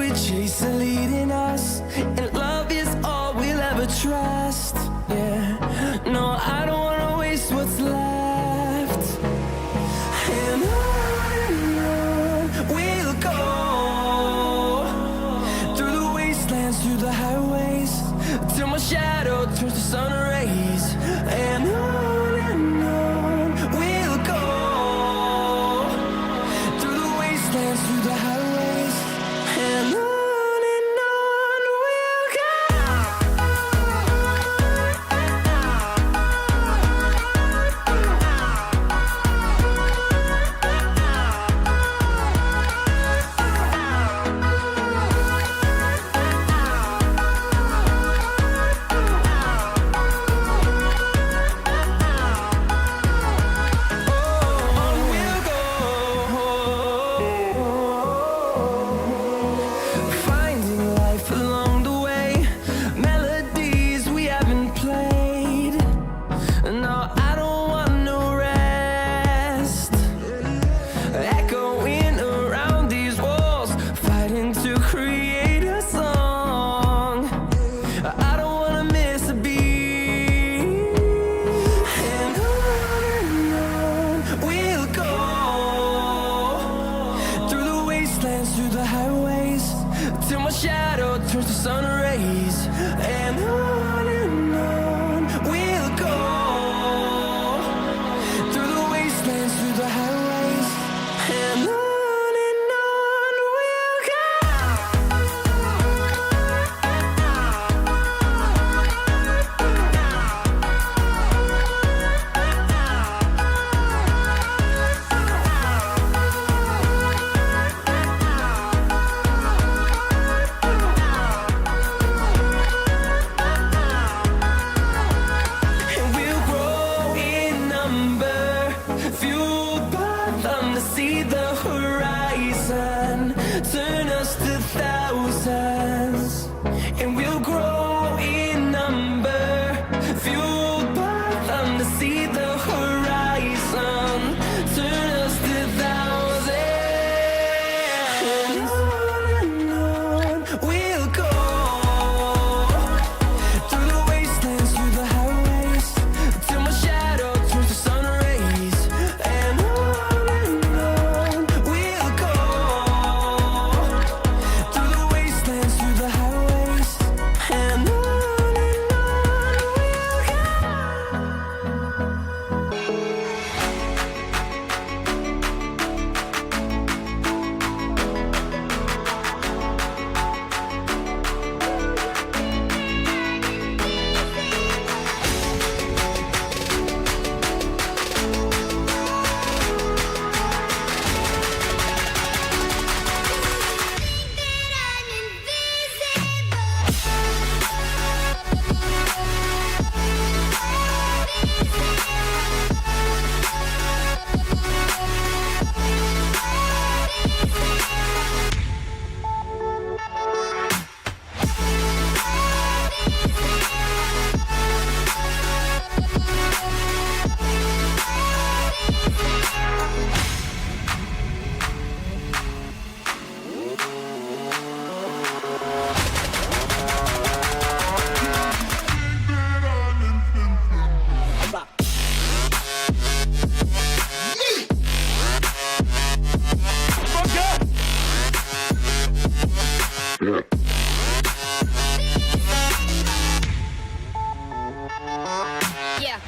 we chase are leading us, and love is all we'll ever trust. Yeah, no, I don't wanna waste what's left. And on we'll go, through the wastelands, through the highways, till my shadow turns to sun rays. And on we'll go, through the wastelands, through the highways, and on we'll go. Through the highways, till my shadow turns to sun rays. And on we'll go, through the wastelands, through the highways, and on we'll go. Fueled by them to see the horizon, turn us to thousands, and we'll grow in number. Fueled by them to see the horizon, turn us to thousands, and on we'll go, through the wastelands, through the highways, till my shadow turns to sun rays. And on we'll go, through the wastelands, through the highways, and on we'll go. Yeah.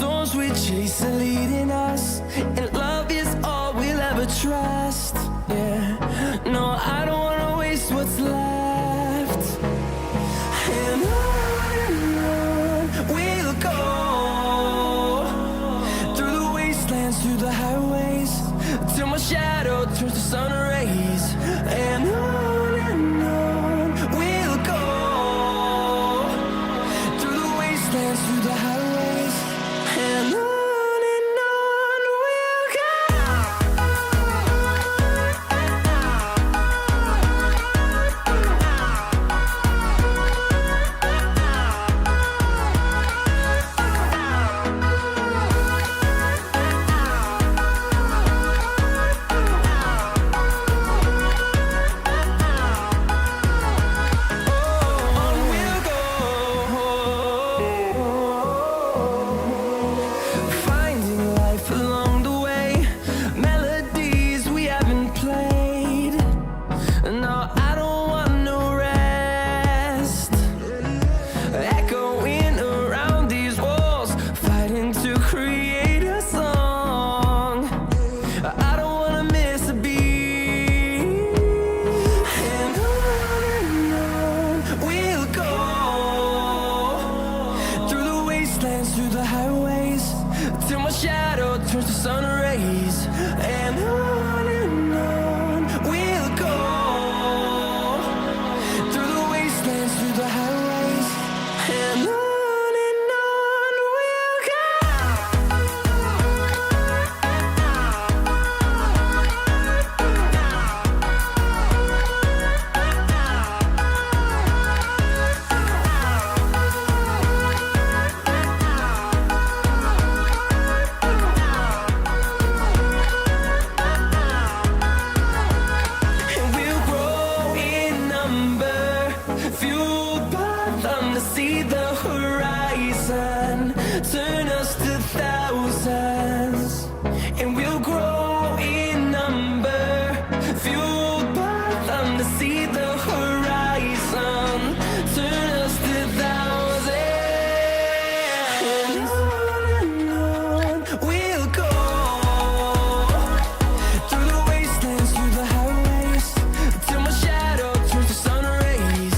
storms we chase are leading us, and love is all we'll ever trust. Yeah, no, I don't wanna waste what's left. And on we'll go, through the wastelands, through the highways, till my shadow turns to sun rays. And on we'll go, through the wastelands, through the highways, and on we'll go. Through the highways, till my shadow turns to sun rays. And on we'll go, through the wastelands, through the highways, and on we'll go. Fueled by them to see the horizon, turn us to thousands, and we'll grow in number. Fueled by them to see the horizon, turn us to thousands, and on we'll go, through the wastelands, through the highways, till my shadow turns to sun rays.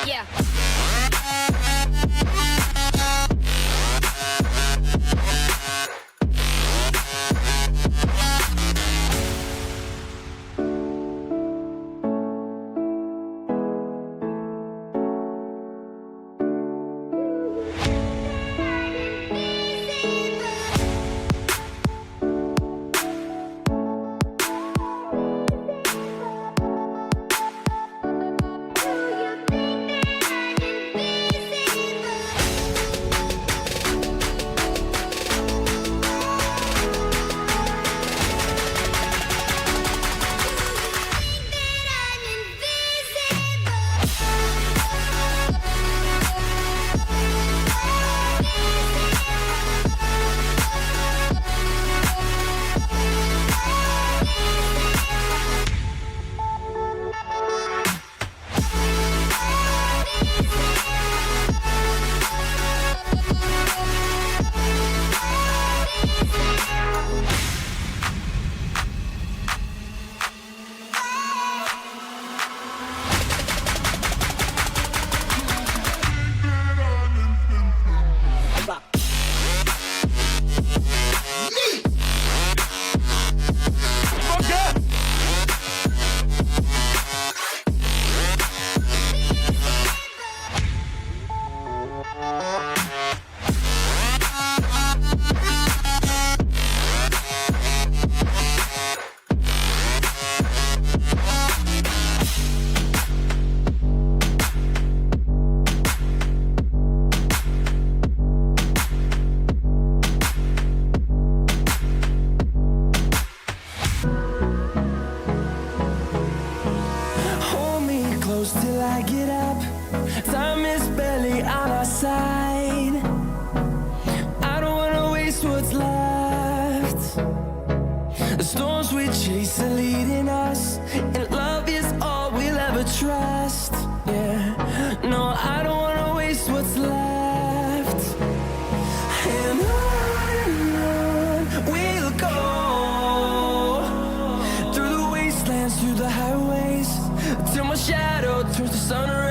Yeah. we chase are leading us, and love is all we'll ever trust. Yeah, no, I don't wanna waste what's left. And on we'll go, through the wastelands, through the highways, till my shadow turns to sun rays.